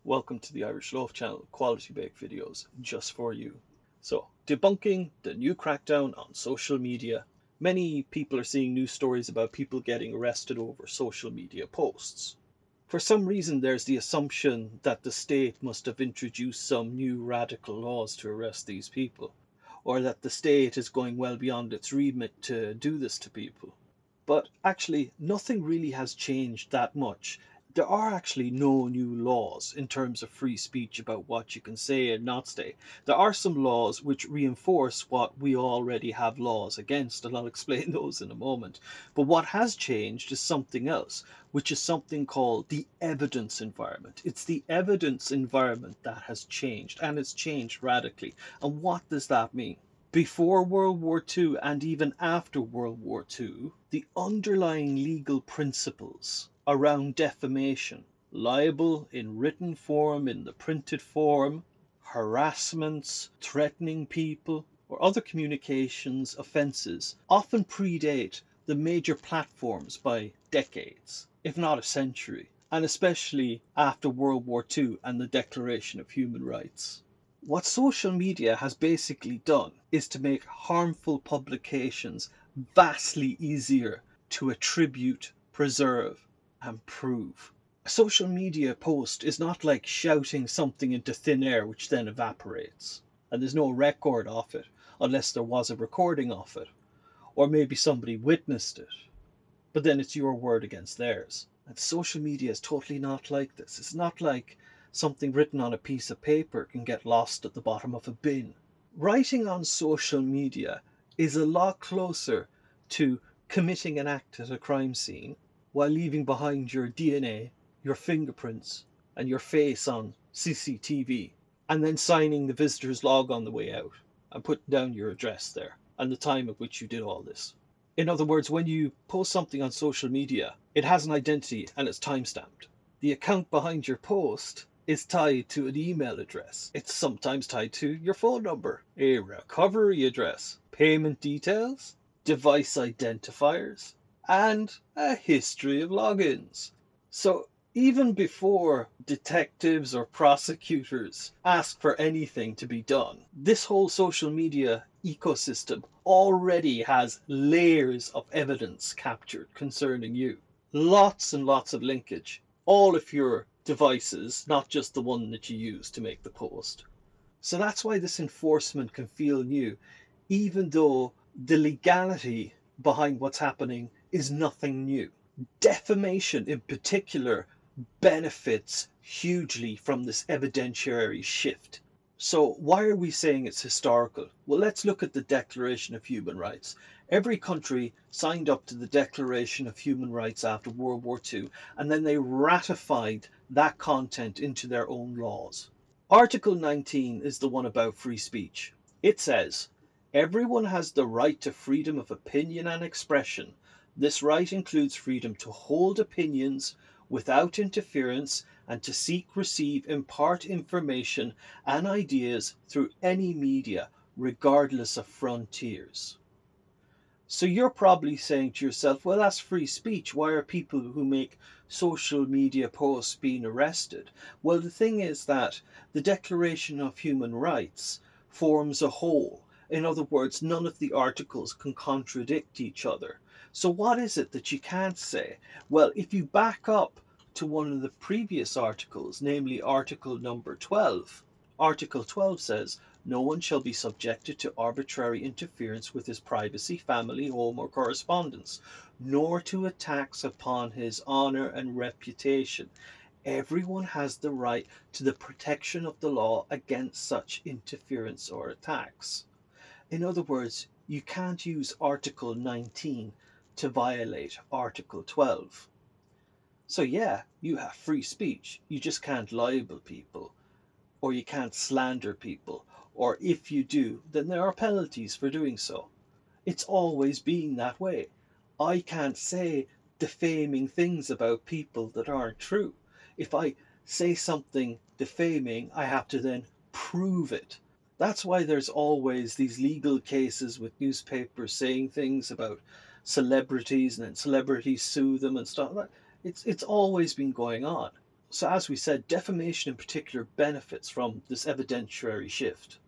Welcome to the Irish Loaf channel, quality baked videos just for you. So, debunking the new crackdown on social media. Many people are seeing news stories about people getting arrested over social media posts. For some reason, there's the assumption that the state must have introduced some new radical laws to arrest these people, or that the state is going well beyond its remit to do this to people. But actually, nothing really has changed that much. There are actually no new laws in terms of free speech about what you can say and not say. There are some laws which reinforce what we already have laws against, and I'll explain those in a moment. But what has changed is something else, which is something called the evidence environment. It's the evidence environment that has changed, and it's changed radically. And what does that mean? Before World War II and even after World War II, the underlying legal principles around defamation, libel in written form, in the printed form, harassments, threatening people, or other communications offences often predate the major platforms by decades, if not a century, and especially after World War II and the Declaration of Human Rights. What social media has basically done is to make harmful publications vastly easier to attribute, preserve, and prove. A social media post is not like shouting something into thin air which then evaporates, and there's no record of it unless there was a recording of it, or maybe somebody witnessed it, but then it's your word against theirs. And social media is totally not like this. It's not like something written on a piece of paper can get lost at the bottom of a bin. Writing on social media is a lot closer to committing an act at a crime scene while leaving behind your DNA, your fingerprints, and your face on CCTV, and then signing the visitor's log on the way out and putting down your address there and the time at which you did all this. In other words, when you post something on social media, it has an identity and it's timestamped. The account behind your post is tied to an email address. It's sometimes tied to your phone number, a recovery address, payment details, device identifiers, and a history of logins. So even before detectives or prosecutors ask for anything to be done, this whole social media ecosystem already has layers of evidence captured concerning you. Lots and lots of linkage, all of your devices, not just the one that you use to make the post. So that's why this enforcement can feel new, even though the legality behind what's happening is nothing new. Defamation in particular benefits hugely from this evidentiary shift. So why are we saying it's historical? Well, let's look at the Declaration of Human Rights. Every country signed up to the Declaration of Human Rights after World War II, and then they ratified that content into their own laws. Article 19 is the one about free speech. It says, everyone has the right to freedom of opinion and expression. This right includes freedom to hold opinions without interference and to seek, receive, impart information and ideas through any media, regardless of frontiers. So you're probably saying to yourself, well, that's free speech. Why are people who make social media posts being arrested? Well, the thing is that the Declaration of Human Rights forms a whole. In other words, none of the articles can contradict each other. So what is it that you can't say? Well, if you back up to one of the previous articles, namely Article number 12, Article 12 says, no one shall be subjected to arbitrary interference with his privacy, family, home, or correspondence, nor to attacks upon his honour and reputation. Everyone has the right to the protection of the law against such interference or attacks. In other words, you can't use Article 19 to violate Article 12. So yeah, you have free speech. You just can't libel people, or you can't slander people, or if you do, then there are penalties for doing so. It's always been that way. I can't say defaming things about people that aren't true. If I say something defaming, I have to then prove it. That's why there's always these legal cases with newspapers saying things about celebrities and then celebrities sue them and stuff. It's always been going on. So as we said, defamation in particular benefits from this evidentiary shift.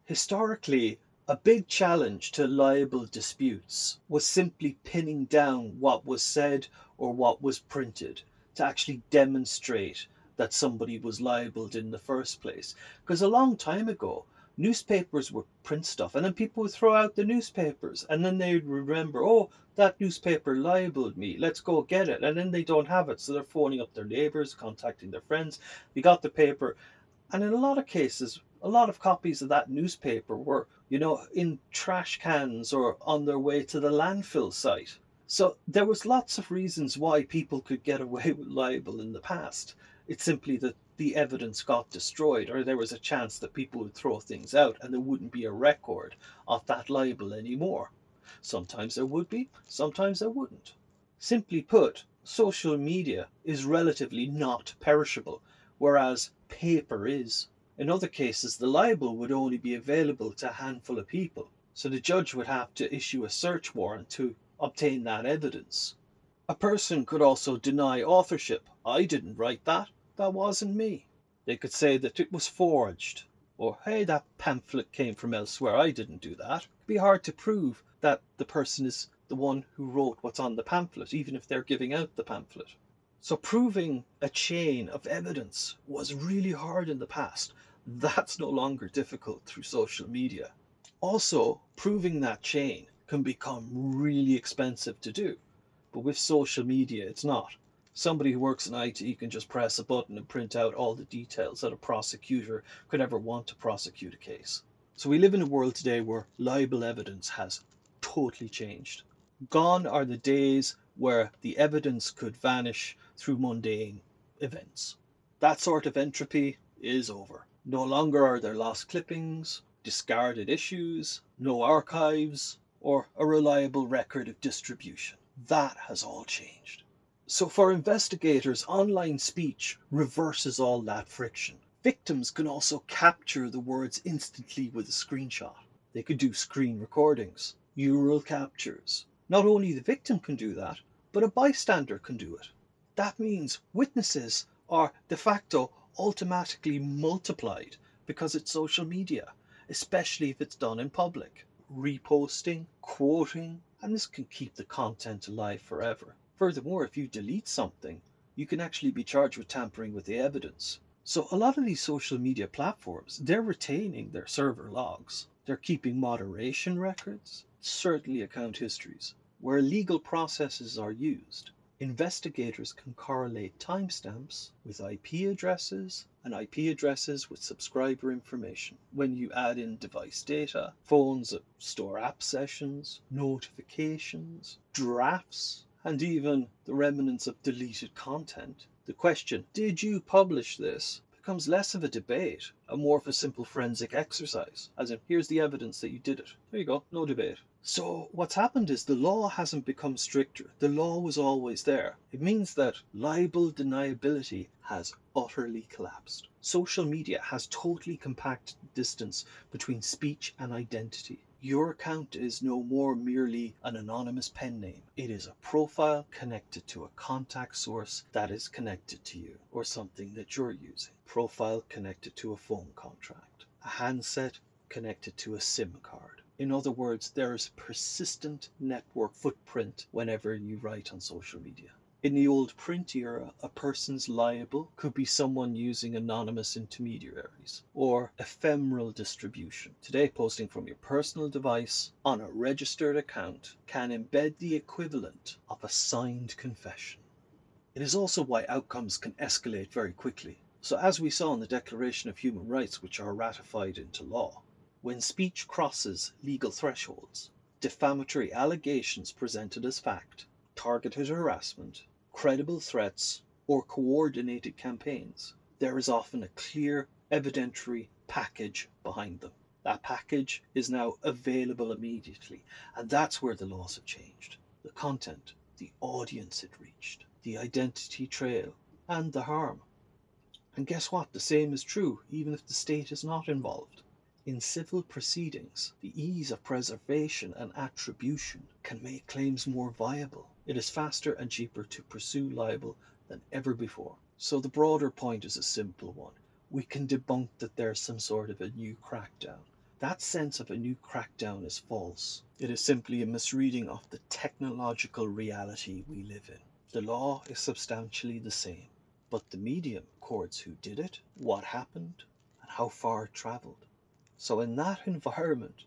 Historically, a big challenge to libel disputes was simply pinning down what was said or what was printed to actually demonstrate that somebody was libeled in the first place. Because a long time ago, newspapers would print stuff and then people would throw out the newspapers and then they'd remember, oh, that newspaper libeled me, let's go get it. And then they don't have it, so they're phoning up their neighbors, contacting their friends. We got the paper, and in a lot of cases, a lot of copies of that newspaper were, in trash cans or on their way to the landfill site. So there was lots of reasons why people could get away with libel in the past. It's simply that the evidence got destroyed, or there was a chance that people would throw things out and there wouldn't be a record of that libel anymore. Sometimes there would be, sometimes there wouldn't. Simply put, social media is relatively not perishable, whereas paper is. In other cases, the libel would only be available to a handful of people, so the judge would have to issue a search warrant to obtain that evidence. A person could also deny authorship. I didn't write that. That wasn't me. They could say that it was forged, or hey, that pamphlet came from elsewhere. I didn't do that. It'd be hard to prove that the person is the one who wrote what's on the pamphlet, even if they're giving out the pamphlet. So proving a chain of evidence was really hard in the past. That's no longer difficult through social media. Also, proving that chain can become really expensive to do. But with social media, it's not. Somebody who works in IT can just press a button and print out all the details that a prosecutor could ever want to prosecute a case. So we live in a world today where libel evidence has totally changed. Gone are the days where the evidence could vanish through mundane events. That sort of entropy is over. No longer are there lost clippings, discarded issues, no archives, or a reliable record of distribution. That has all changed. So for investigators, online speech reverses all that friction. Victims can also capture the words instantly with a screenshot. They could do screen recordings, neural captures. Not only the victim can do that, but a bystander can do it. That means witnesses are de facto automatically multiplied because it's social media, especially if it's done in public. Reposting, quoting, and this can keep the content alive forever. Furthermore, if you delete something, you can actually be charged with tampering with the evidence. So a lot of these social media platforms, they're retaining their server logs. They're keeping moderation records, certainly account histories. Where legal processes are used, investigators can correlate timestamps with IP addresses and IP addresses with subscriber information. When you add in device data, phones that store app sessions, notifications, drafts, and even the remnants of deleted content, the question, did you publish this, becomes less of a debate and more of a simple forensic exercise. As in, here's the evidence that you did it. There you go, no debate. So what's happened is the law hasn't become stricter. The law was always there. It means that libel deniability has utterly collapsed. Social media has totally compacted the distance between speech and identity. Your account is no more merely an anonymous pen name. It is a profile connected to a contact source that is connected to you, or something that you're using. Profile connected to a phone contract. A handset connected to a SIM card. In other words, there is a persistent network footprint whenever you write on social media. In the old print era, a person's libel could be someone using anonymous intermediaries or ephemeral distribution. Today, posting from your personal device on a registered account can embed the equivalent of a signed confession. It is also why outcomes can escalate very quickly. So as we saw in the Declaration of Human Rights, which are ratified into law, when speech crosses legal thresholds, defamatory allegations presented as fact, targeted harassment, credible threats, or coordinated campaigns, there is often a clear evidentiary package behind them. That package is now available immediately, and that's where the laws have changed. The content, the audience it reached, the identity trail, and the harm. And guess what? The same is true even if the state is not involved. In civil proceedings, the ease of preservation and attribution can make claims more viable. It is faster and cheaper to pursue libel than ever before. So the broader point is a simple one. We can debunk that there's some sort of a new crackdown. That sense of a new crackdown is false. It is simply a misreading of the technological reality we live in. The law is substantially the same, but the medium records who did it, what happened, and how far it travelled. So in that environment,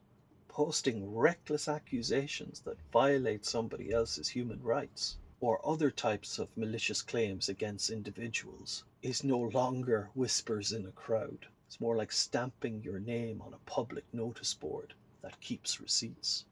posting reckless accusations that violate somebody else's human rights, or other types of malicious claims against individuals, is no longer whispers in a crowd. It's more like stamping your name on a public notice board that keeps receipts.